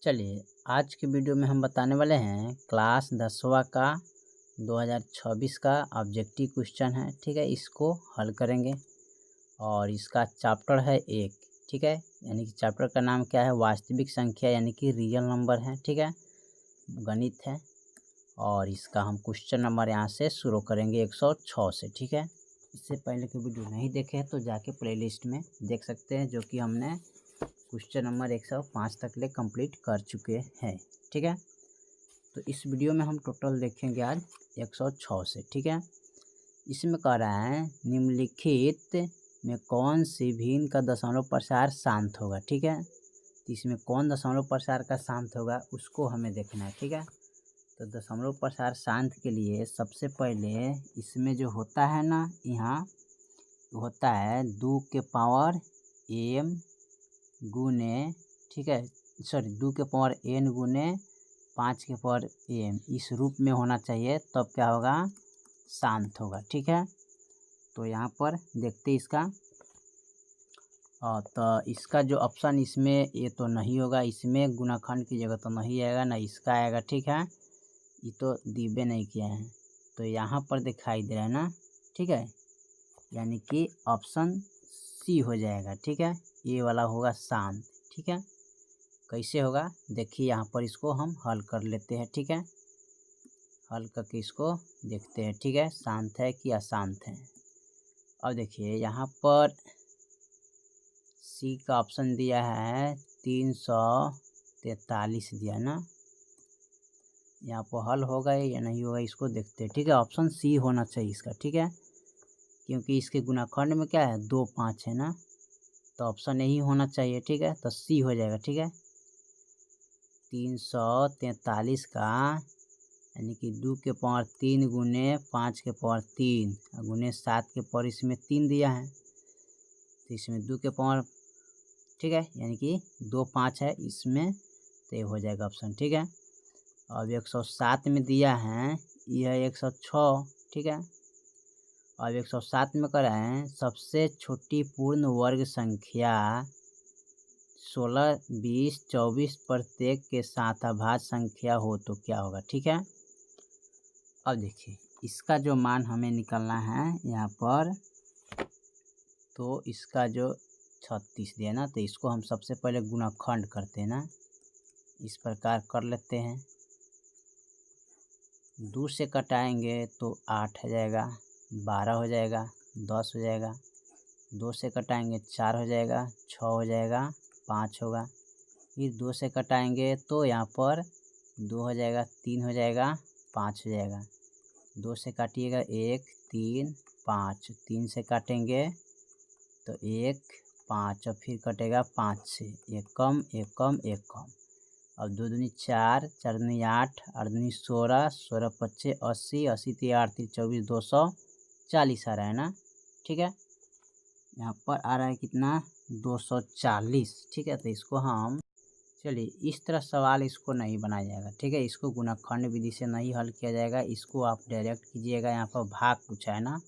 चलिए, आज की वीडियो में हम बताने वाले हैं क्लास 10वां का 2026 का ऑब्जेक्टिव क्वेश्चन है। ठीक है, इसको हल करेंगे और इसका चैप्टर है 1। ठीक है, यानी कि चैप्टर का नाम क्या है, वास्तविक संख्या यानी कि रियल नंबर है। ठीक है, गणित है और इसका हम क्वेश्चन नंबर यहाँ से शुरू करेंगे 106 से। ठीक है, इससे पहले की वीडियो नहीं देखे तो जाके प्लेलिस्ट में देख सकते हैं, जो कि हमने क्वेश्चन नंबर 105 तक ले कंप्लीट कर चुके हैं। ठीक है, तो इस वीडियो में हम टोटल देखेंगे आज 106 से। ठीक है, इसमें कह रहा है निम्नलिखित में कौन सी भिन्न का दशमलव प्रसार शांत होगा। ठीक है, तो इसमें कौन दशमलव प्रसार का शांत होगा उसको हमें देखना है। ठीक है, तो दशमलव प्रसार शांत के लिए सबसे पहले इसमें जो होता है ना, यहाँ होता है 2 के पावर m गुने, ठीक है, सॉरी 2 के पावर n गुने 5 के पावर m, इस रूप में होना चाहिए, तब क्या होगा, शांत होगा। ठीक है, तो यहाँ पर देखते इसका तो इसका जो ऑप्शन इसमें ये तो नहीं होगा, इसमें गुणाखंड की जगह तो नहीं आएगा, ना इसका आएगा। ठीक है, ये तो दिबे नहीं किया है, तो यहाँ पर दिखाई दे रहा है ना। ठीक है, यानी कि ऑप्शन सी हो जाएगा। ठीक है, ये वाला होगा शांत। ठीक है, कैसे होगा देखिए, यहाँ पर इसको हम हल कर लेते हैं। ठीक है, हल करके इसको देखते हैं। ठीक है, शांत है कि अशांत है। अब देखिए यहाँ पर सी का ऑप्शन दिया है 343 दिया ना, यहाँ पर हल होगा या नहीं होगा इसको देखते हैं। ठीक है, ऑप्शन सी होना चाहिए इसका। ठीक है, क्योंकि इसके गुणाखंड में क्या है 2 5 है ना, तो ऑप्शन यही होना चाहिए। ठीक है, तो सी हो जाएगा। ठीक है, 343 का यानी कि 2 के पावर 3 गुने 5 के पावर 3 गुने 7 के पावर इसमें 3 दिया है, तो इसमें 2 के पावर, ठीक है, यानी कि 2 5 है इसमें, तो ये हो जाएगा ऑप्शन। ठीक है, अब 107 में दिया है, यह 106। ठीक है, अब 107 में कर रहे हैं सबसे छोटी पूर्ण वर्ग संख्या 16 20 24 प्रत्येक के साथ अभाज्य संख्या हो तो क्या होगा। ठीक है, अब देखिए इसका जो मान हमें निकालना है यहाँ पर, तो इसका जो 36 दिया ना, तो इसको हम सबसे पहले गुणाखंड करते हैं ना, इस प्रकार कर लेते हैं। 2 से कटाएंगे तो 8 हो जाएगा, 12 हो जाएगा, 10 हो जाएगा, 2 से कटाएंगे 4 हो जाएगा, 6 हो जाएगा, 5 होगा, फिर 2 से कटाएंगे तो यहाँ पर 2 हो जाएगा, 3 हो जाएगा, 5 हो जाएगा, 2 से काटिएगा 1 3 5, 3 से काटेंगे तो 1 5 और फिर कटेगा 5 से, एक कम एक कम एक कम। अब 2 दूनी 4, 4 दूनी 8, 8 दूनी 16, 16 पच्चे 80, 80 ती 8 ती 24, 240 आ रहा है ना। ठीक है, यहाँ पर आ रहा है कितना, 240। ठीक है, तो इसको हम, चलिए इस तरह सवाल इसको नहीं बनाया जाएगा। ठीक है, इसको गुणनखंड विधि से नहीं हल किया जाएगा, इसको आप डायरेक्ट कीजिएगा। यहाँ पर भाग पूछा है ना,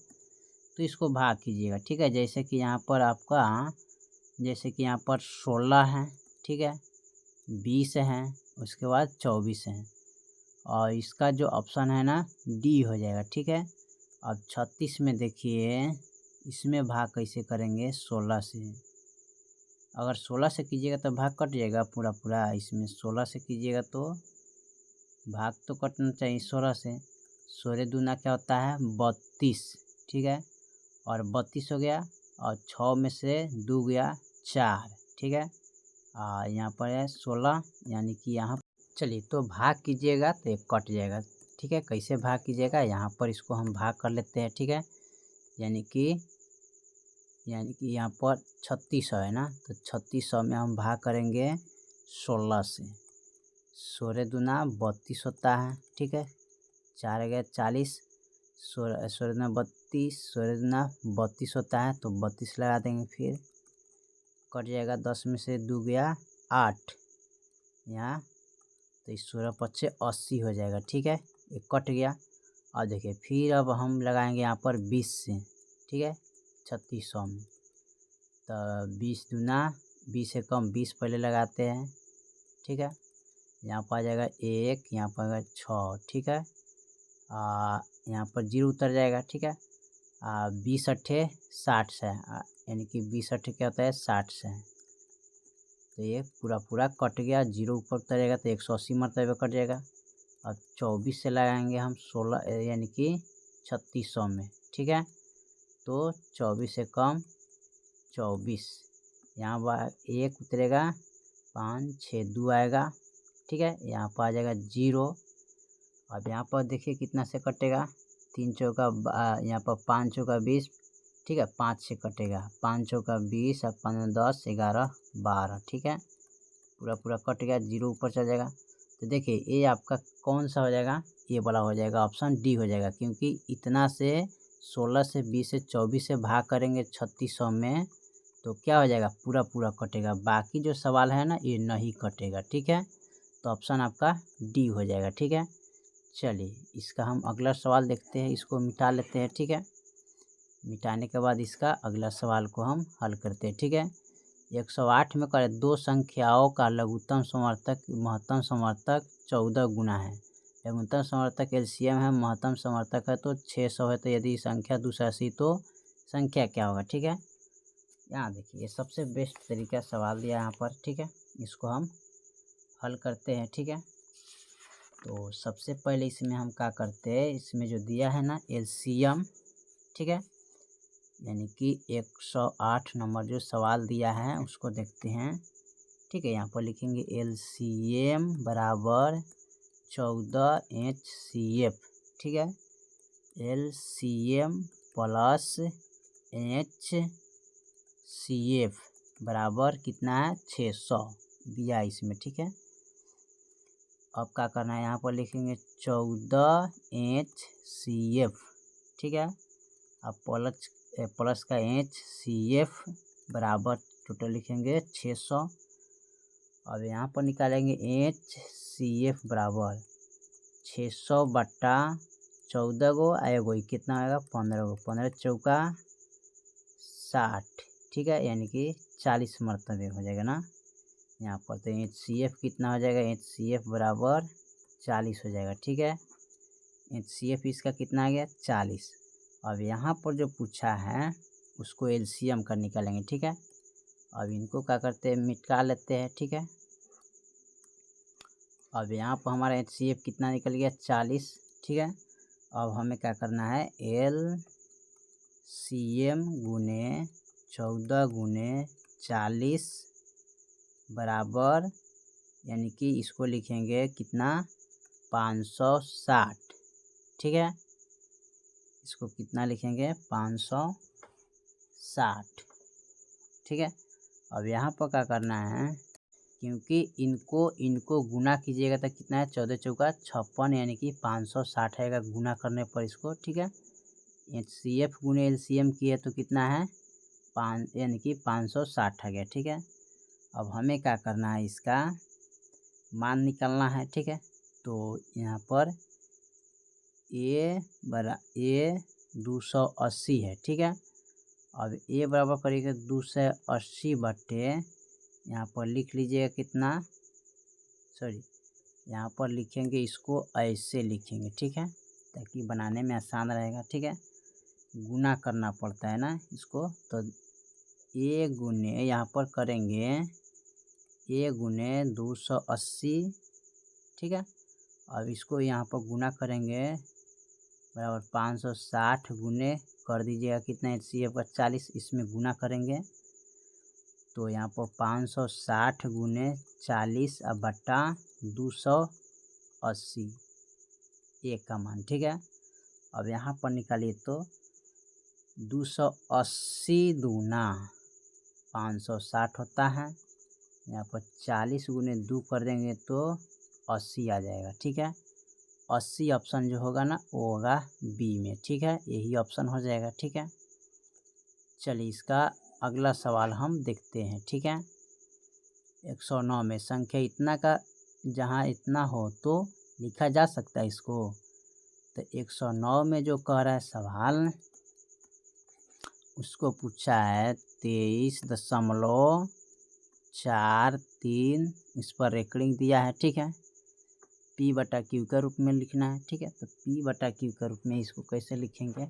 तो इसको भाग कीजिएगा। ठीक है, जैसे कि यहाँ पर आपका, जैसे कि यहाँ पर 16 है, ठीक है, 20 है, उसके बाद 24 है, और इसका जो ऑप्शन है ना डी हो जाएगा। ठीक है, अब 36 में देखिए इसमें भाग कैसे करेंगे, 16 से। अगर 16 से कीजिएगा तो भाग कट जाएगा पूरा पूरा, इसमें 16 से कीजिएगा तो भाग तो कटना चाहिए 16 से। 16 दूना क्या होता है 32। ठीक है, और 32 हो गया, और 6 में से 2 गया 4। ठीक है, यहाँ पर है 16, यानी कि यहाँ, चलिए तो भाग कीजिएगा तो एक कट जाएगा। ठीक है, कैसे भाग कीजिएगा, यहाँ पर इसको हम भाग कर लेते हैं। ठीक है, यानी कि यहाँ पर 3600 है ना, तो 3600 में हम भाग करेंगे 16 से। 16 दूना 32 होता है। ठीक है, 4 गया 40, 16 दूना 32, 16 दूना 32 होता है, तो 32 लगा देंगे, फिर कट जाएगा। 10 में से 2 गया 8 यहाँ, तो इस 16 पच्चे 80 हो जाएगा। ठीक है, एक कट गया। और देखिए फिर अब हम लगाएंगे यहाँ पर 20 से। ठीक है, 3600 में, तो 20 दूना 20 से कम 20 पहले लगाते हैं। ठीक है, यहाँ पर आ जाएगा 1, यहाँ पर आएगा 6, ठीक है। यहाँ पर 0 उतर जाएगा, ठीक है। 20 अट्ठे 60 से, यानी कि 20 अट्ठे क्या होता है 60 से, तो ये पूरा कट गया। 0 ऊपर उतरेगा तो 180 मरतबे कट जाएगा। अब 24 से लगाएंगे हम 16, यानी कि 3600 में, ठीक है। तो 24 से कम 24, यहाँ 1 उतरेगा, 5 6 2 आएगा, ठीक है। यहाँ पर आ जाएगा 0। अब यहाँ पर देखिए कितना से कटेगा, 3 चौका, यहाँ पर 5 चौका 20, ठीक है। 5 से कटेगा, 5 चौका 20 और 15 10 11 12, ठीक है। पूरा कट गया, 0 ऊपर चल जाएगा। तो देखिए ये आपका कौन सा हो जाएगा, ये वाला हो जाएगा, ऑप्शन डी हो जाएगा। क्योंकि इतना से 16 से 20 से 24 से भाग करेंगे 3600 में, तो क्या हो जाएगा, पूरा कटेगा। बाकी जो सवाल है ना ये नहीं कटेगा, ठीक है। तो ऑप्शन आपका डी हो जाएगा, ठीक है। चलिए इसका हम अगला सवाल देखते हैं, इसको मिटा लेते हैं, ठीक है। मिटाने के बाद इसका अगला सवाल को हम हल करते हैं, ठीक है। 108 में करें, दो संख्याओं का लघुत्तम समर्थक महत्तम समर्थक 14 गुना है। लघुत्तम समर्थक एलसीएम है, महत्तम समर्थक है तो 600 है। तो यदि संख्या 280 तो संख्या क्या होगा, ठीक है। यहाँ देखिए सबसे बेस्ट तरीका सवाल दिया यहाँ पर, ठीक है। इसको हम हल करते हैं, ठीक है। तो सबसे पहले इसमें हम क्या करते हैं, इसमें जो दिया है ना एलसीएम, ठीक है, यानी कि 108 नंबर जो सवाल दिया है उसको देखते हैं, ठीक है। यहाँ पर लिखेंगे एलसीएम बराबर 14 HCF, ठीक है। एलसीएम प्लस HCF बराबर कितना है 600 दिया इसमें, ठीक है। अब क्या करना है, यहाँ पर लिखेंगे 14 HCF, ठीक है। अब प्लस का HCF बराबर टोटल लिखेंगे 600। अब यहाँ पर निकालेंगे HCF बराबर 600 बट्टा 14 गो आएगा, कितना आएगा 15 गो, 15 चौका 60, ठीक है। यानी कि 40 मरतबे हो जाएगा ना यहाँ पर। तो HCF कितना हो जाएगा, HCF बराबर 40 हो जाएगा, ठीक है। HCF इसका कितना आ गया 40। अब यहाँ पर जो पूछा है उसको एलसीएम का निकालेंगे, ठीक है। अब इनको क्या करते हैं, मिटा लेते हैं, ठीक है। अब यहाँ पर हमारा HCF कितना निकल गया 40, ठीक है। अब हमें क्या करना है, LCM गुने 14 गुने 40 बराबर, यानी कि इसको लिखेंगे कितना 560, ठीक है। इसको कितना लिखेंगे 560, ठीक है। अब यहाँ पर क्या करना है, क्योंकि इनको गुना कीजिएगा तो कितना है 14 चौका 56, यानी कि 560 आएगा गुना करने पर इसको, ठीक है। HCF गुने LCM किए तो कितना है 5, यानी कि 560 आ गया, ठीक है। अब हमें क्या करना है, इसका मान निकालना है, ठीक है। तो यहाँ पर A 280 है, ठीक है। अब A बराबर करिएगा 280 बट्टे, यहाँ पर लिख लीजिएगा कितना, सॉरी यहाँ पर लिखेंगे इसको ऐसे लिखेंगे, ठीक है, ताकि बनाने में आसान रहेगा, ठीक है। गुना करना पड़ता है ना इसको, तो A गुने यहाँ पर करेंगे A गुने 280, ठीक है। अब इसको यहाँ पर गुना करेंगे बराबर 560 गुने कर दीजिएगा कितना HCF का 40, इसमें गुना करेंगे तो यहाँ पर 560 गुने 40 अब बट्टा 280 एक का मान, ठीक है। अब यहाँ पर निकालिए तो 280 दूना 560 होता है, यहाँ पर 40 गुने 2 कर देंगे तो 80 आ जाएगा, ठीक है। 80 ऑप्शन जो होगा ना वो होगा बी में, ठीक है। यही ऑप्शन हो जाएगा, ठीक है। चलिए इसका अगला सवाल हम देखते हैं, ठीक है। 109 में संख्या इतना का जहाँ इतना हो तो लिखा जा सकता है इसको। तो 109 में जो कह रहा है सवाल उसको पूछा है 23.43, इस पर रेकरिंग दिया है, ठीक है। पी बटा क्यू का रूप में लिखना है। ठीक है, तो पी बटा क्यू का रूप में इसको कैसे लिखेंगे,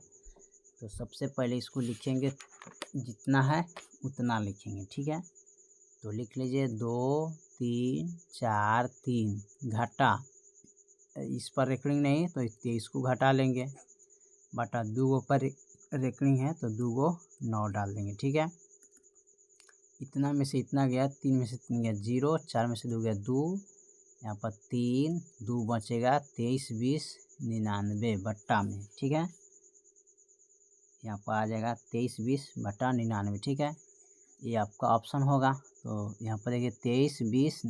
तो सबसे पहले इसको लिखेंगे, जितना है उतना लिखेंगे। ठीक है, तो लिख लीजिए 2 3 4 3 घटा, इस पर रेकरिंग नहीं तो 23 को घटा लेंगे, बटा 2 पर रेकरिंग है तो 2 9 डाल देंगे। ठीक है, इतना में से इतना गया, 3 में से 3 गया 0, 4 में से 2 गया 2, यहाँ पर 3 2 बचेगा 23 20 99 बट्टा में। ठीक है, यहाँ पर आ जाएगा 23 20 बटा 99। ठीक है, ये आपका ऑप्शन होगा। तो यहाँ पर देखिए 23 20,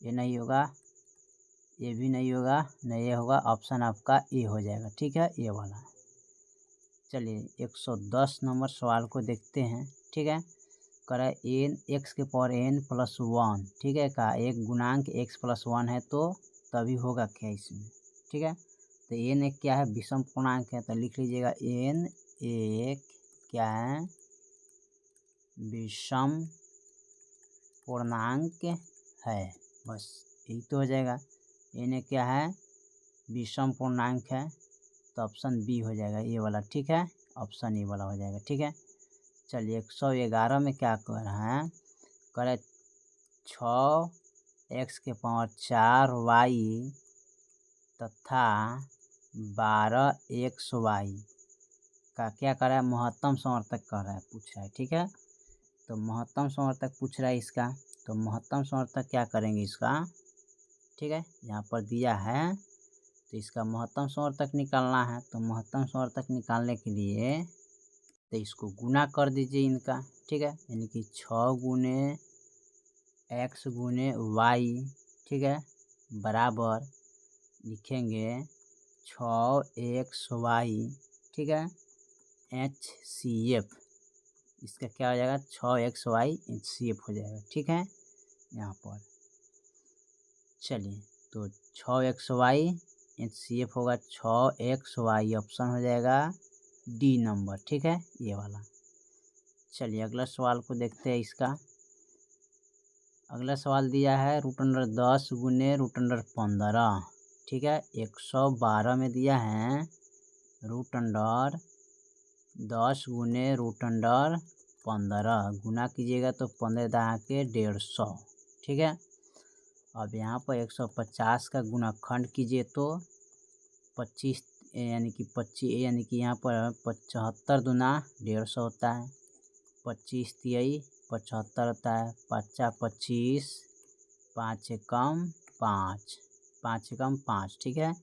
ये नहीं होगा, ये भी नहीं होगा, नहीं ये होगा, ऑप्शन आपका ए हो जाएगा। ठीक है, ये वाला। चलिए 110 नंबर सवाल को देखते हैं। ठीक है, करा एन एक्स के पावर एन प्लस 1। ठीक है, का एक गुणांक एक्स प्लस 1 है तो तभी होगा क्या इसमें। ठीक है, तो एन एक क्या है, विषम पूर्णांक है, तो लिख लीजिएगा एन एक क्या है, विषम पूर्णांक है, बस यही तो हो जाएगा। एन एक क्या है, विषम पूर्णांक है, तो ऑप्शन बी हो जाएगा, ये वाला। ठीक है, ऑप्शन ए वाला हो जाएगा। ठीक है, चलिए 111 में क्या कर रहा है, करे 6 एक्स के पावर 4 वाई तथा 12 एक्स वाई का क्या कर रहा है, महत्तम समर्थक कर रहा है, पूछ रहा है। ठीक है, तो महत्तम समर्थक पूछ रहा है इसका, तो महत्तम समर्थक क्या करेंगे इसका। ठीक है, यहाँ पर दिया है तो इसका महत्तम समर्थक निकालना है, तो महत्तम समर्थक निकालने के लिए तो इसको गुना कर दीजिए इनका। ठीक है, यानी कि 6 गुने एक्स गुने वाई। ठीक है, बराबर लिखेंगे 6 एक्स वाई। ठीक है, एच सी एफ, इसका क्या हो जाएगा, 6 x y H C F हो जाएगा। ठीक है, यहाँ पर चलिए तो 6 x y H C F होगा 6 एक्स वाई, ऑप्शन हो जाएगा डी नंबर। ठीक है, ये वाला। चलिए अगला सवाल को देखते हैं इसका। अगला सवाल दिया है √10 गुने √15। ठीक है, 112 में दिया है √10 गुने √15 गुना कीजिएगा तो 15 दहा के 150। ठीक है, अब यहाँ पर 150 का गुणाखंड कीजिए तो 25 यानी कि 25 यानी कि यहाँ पर 75 दूना 150 होता है, 25 तिहाई 75 होता है, 5 25, 5 एकम 5, 5 एकम 5। ठीक है,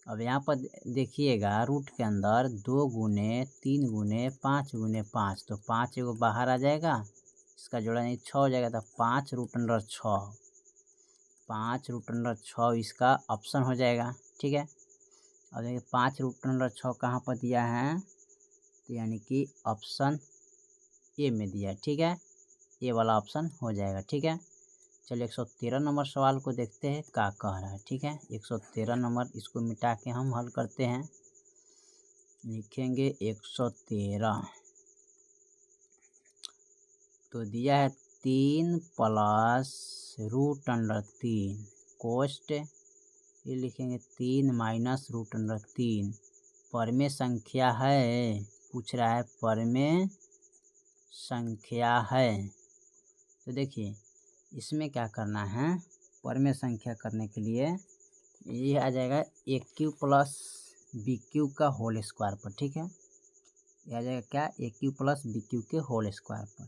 अब यहाँ पर देखिएगा रूट के अंदर 2 गुने 3 गुने 5 गुने 5, तो 5 एगो बाहर आ जाएगा, इसका जोड़ा नहीं 6 हो जाएगा, तो 5 √6, 5 √6 इसका ऑप्शन हो जाएगा। ठीक है, अब देखिए 5 √6 कहाँ पर दिया है, तो यानी कि ऑप्शन ए में दिया है। ठीक है, ये वाला ऑप्शन हो जाएगा। ठीक है, चलिए 113 नंबर सवाल को देखते हैं क्या कह रहा है। ठीक है, 113 नंबर, इसको मिटा के हम हल करते हैं। लिखेंगे 113, तो दिया है 3 प्लस √3 कोष्ट, ये लिखेंगे 3 माइनस √3, पर में संख्या है, पूछ रहा है पर में संख्या है। तो देखिए इसमें क्या करना है, पर में संख्या करने के लिए ये आ जाएगा ए क्यू प्लस बी क्यू का होल स्क्वायर पर। ठीक है, ये आ जाएगा क्या, ए क्यू प्लस बी क्यू के होल स्क्वायर पर,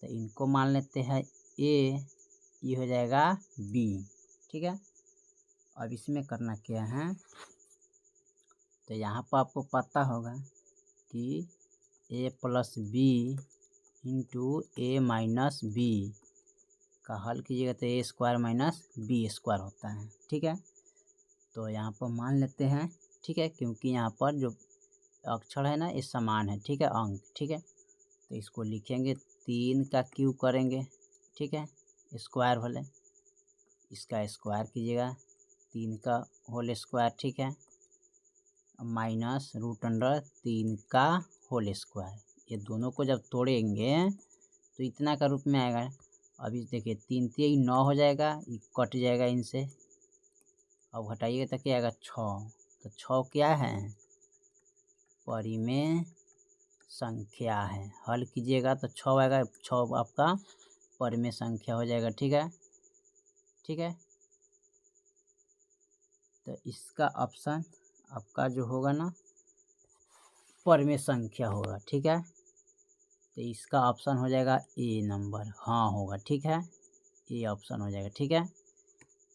तो इनको मान लेते हैं ए, ये हो जाएगा बी। ठीक है, अब इसमें करना क्या है, तो यहाँ पर आपको पता होगा कि ए प्लस बी इंटू ए माइनस बी का हल कीजिएगा तो ए स्क्वायर माइनस बी स्क्वायर होता है। ठीक है, तो यहाँ पर मान लेते हैं। ठीक है, क्योंकि यहाँ पर जो अक्षर है ना ये समान है। ठीक है, अंक। ठीक है, तो इसको लिखेंगे 3 का क्यूब करेंगे। ठीक है, स्क्वायर भले, इसका स्क्वायर कीजिएगा 3 का होल स्क्वायर। ठीक है, माइनस √3 का होल स्क्वायर, ये दोनों को जब तोड़ेंगे तो इतना का रूप में आएगा। अभी देखिए 3 3 9 हो जाएगा, ये कट जाएगा इनसे, अब हटाइएगा तो क्या आएगा 6। तो 6 क्या है, परिमेय संख्या है। हल कीजिएगा तो 6 आएगा, 6 आपका परिमेय संख्या हो जाएगा। ठीक है, ठीक है। तो इसका ऑप्शन आपका जो होगा ना परिमेय संख्या होगा। ठीक है, तो इसका ऑप्शन हो जाएगा ए नंबर, हाँ होगा। ठीक है, ए ऑप्शन हो जाएगा। ठीक है,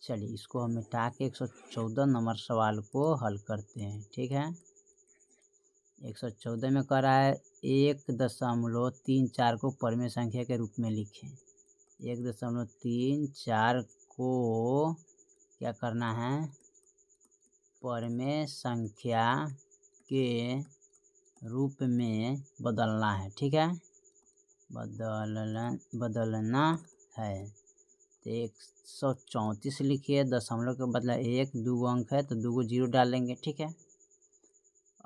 चलिए इसको हम मिटा के 114 नंबर सवाल को हल करते हैं। ठीक है, 114 में कह रहा है 1.34 को परिमेय संख्या के रूप में लिखें। 1.34 को क्या करना है, परिमेय संख्या के रूप में बदलना है। ठीक है, बदलना है। तो 134 लिखिए, दशमलव के बदला 1, 2 अंक है तो 2 जीरो डालेंगे। ठीक है,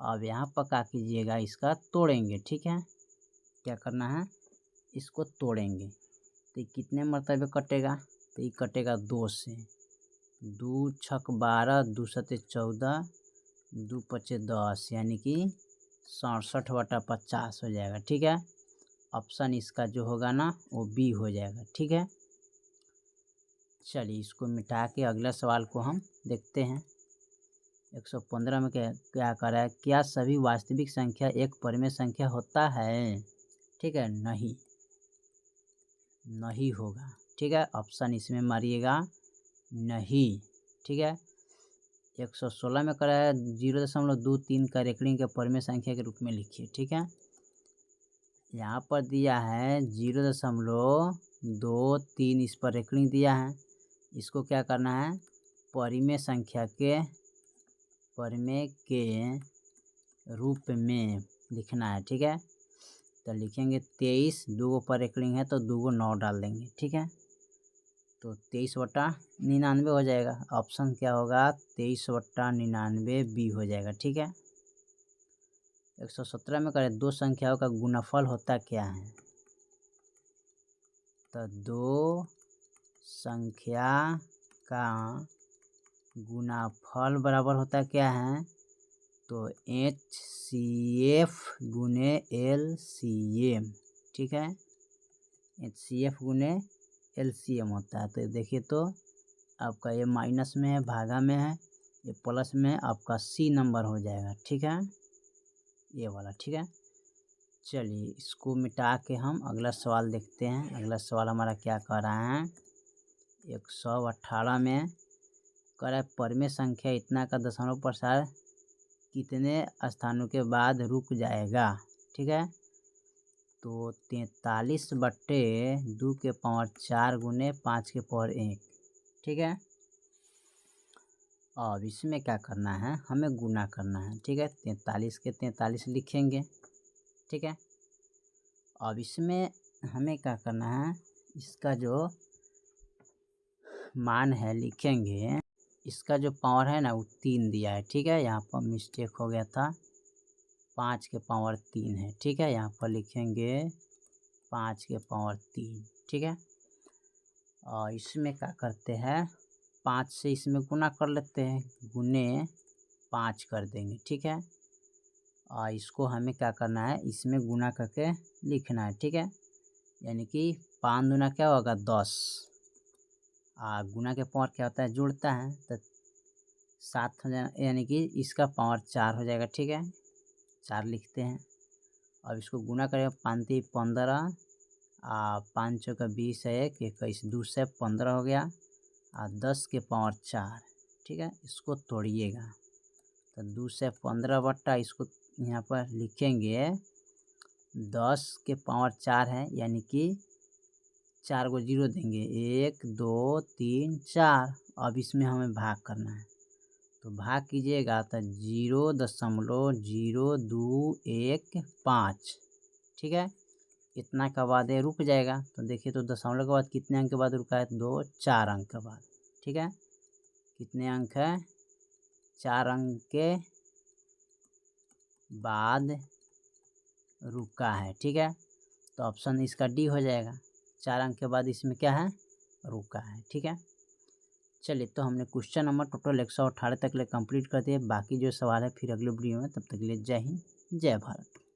अब यहाँ पर क्या कीजिएगा, इसका तोड़ेंगे। ठीक है, क्या करना है, इसको तोड़ेंगे। तो कितने मरतबे कटेगा, तो ये कटेगा 2 से। 2 छक 12, 2 सते 14, 2 पचे 10, यानी कि 67/50 हो जाएगा। ठीक है, ऑप्शन इसका जो होगा ना वो बी हो जाएगा। ठीक है, चलिए इसको मिटा के अगला सवाल को हम देखते हैं। 115 में क्या कर रहा है, क्या सभी वास्तविक संख्या एक परिमेय संख्या होता है। ठीक है, नहीं, नहीं होगा। ठीक है, ऑप्शन इसमें मारिएगा नहीं। ठीक है, 116 में कर रहा है 0.23 का रेकरिंग के परिमेय संख्या के रूप में लिखिए। ठीक है, यहाँ पर दिया है 0.23, इस पर रेकरिंग दिया है। इसको क्या करना है, परिमेय संख्या के परिमेय के रूप में लिखना है। ठीक है, तो लिखेंगे 23, 2 पर रेकरिंग है तो 2 9 डाल देंगे। ठीक है, तो 23/99 हो जाएगा। ऑप्शन क्या होगा, 23/99 बी हो जाएगा। ठीक है, 117 में करें 2 संख्याओं का गुणनफल होता क्या है। तो 2 संख्या का गुणनफल बराबर होता क्या है, तो HCF गुने LCM। ठीक है, HCF गुने LCM होता है। तो देखिए तो आपका ये माइनस में है, भागा में है, ये प्लस में, आपका सी नंबर हो जाएगा। ठीक है, ये वाला। ठीक है, चलिए इसको मिटा के हम अगला सवाल देखते हैं। अगला सवाल हमारा क्या कह रहा है, 118 में कह रहा है परिमेय संख्या इतना का दशमलव प्रसार कितने स्थानों के बाद रुक जाएगा। ठीक है, तो 43/2 के पावर 4 गुने 5 के पावर 1। ठीक है, अब इसमें क्या करना है, हमें गुना करना है। ठीक है, 43 के 43 लिखेंगे। ठीक है, अब इसमें हमें क्या करना है, इसका जो मान है लिखेंगे, इसका जो पावर है ना वो 3 दिया है। ठीक है, यहाँ पर मिस्टेक हो गया था, 5 के पावर 3 है। ठीक है, यहाँ पर लिखेंगे 5 के पावर 3। ठीक है, और इसमें क्या करते हैं, 5 से इसमें गुना कर लेते हैं, गुने 5 कर देंगे। ठीक है, और इसको हमें क्या करना है, इसमें गुना करके लिखना है। ठीक है, यानी कि 5 दूना क्या होगा 10, गुना के पावर क्या होता है, जुड़ता है, तो 7 हो जाए, यानी कि इसका पावर 4 हो जाएगा। ठीक है, 4 लिखते हैं। अब इसको गुना करेंगे, 5 3 15, 5 चौका 20 है 1, 21, 2 से 15 हो गया, 10 के पावर 4। ठीक है, इसको तोड़िएगा तो 2 से 15 बट्टा, इसको यहाँ पर लिखेंगे 10 के पावर 4 है, यानी कि 4 को जीरो देंगे, 1 2 3 4। अब इसमें हमें भाग करना है, तो भाग कीजिएगा तो 0.0215। ठीक है, इतना के बाद ये रुक जाएगा। तो देखिए तो दशमलव के बाद कितने अंक के बाद रुका है, 2 4 अंक के बाद। ठीक है, कितने अंक है, 4 अंक के बाद रुका है। ठीक है, तो ऑप्शन इसका डी हो जाएगा, 4 अंक के बाद इसमें क्या है, रुका है। ठीक है, चलिए, तो हमने क्वेश्चन नंबर टोटल 118 तक ले कंप्लीट कर दिए। बाकी जो सवाल है फिर अगले वीडियो में, तब तक के लिए जय हिंद, जय भारत।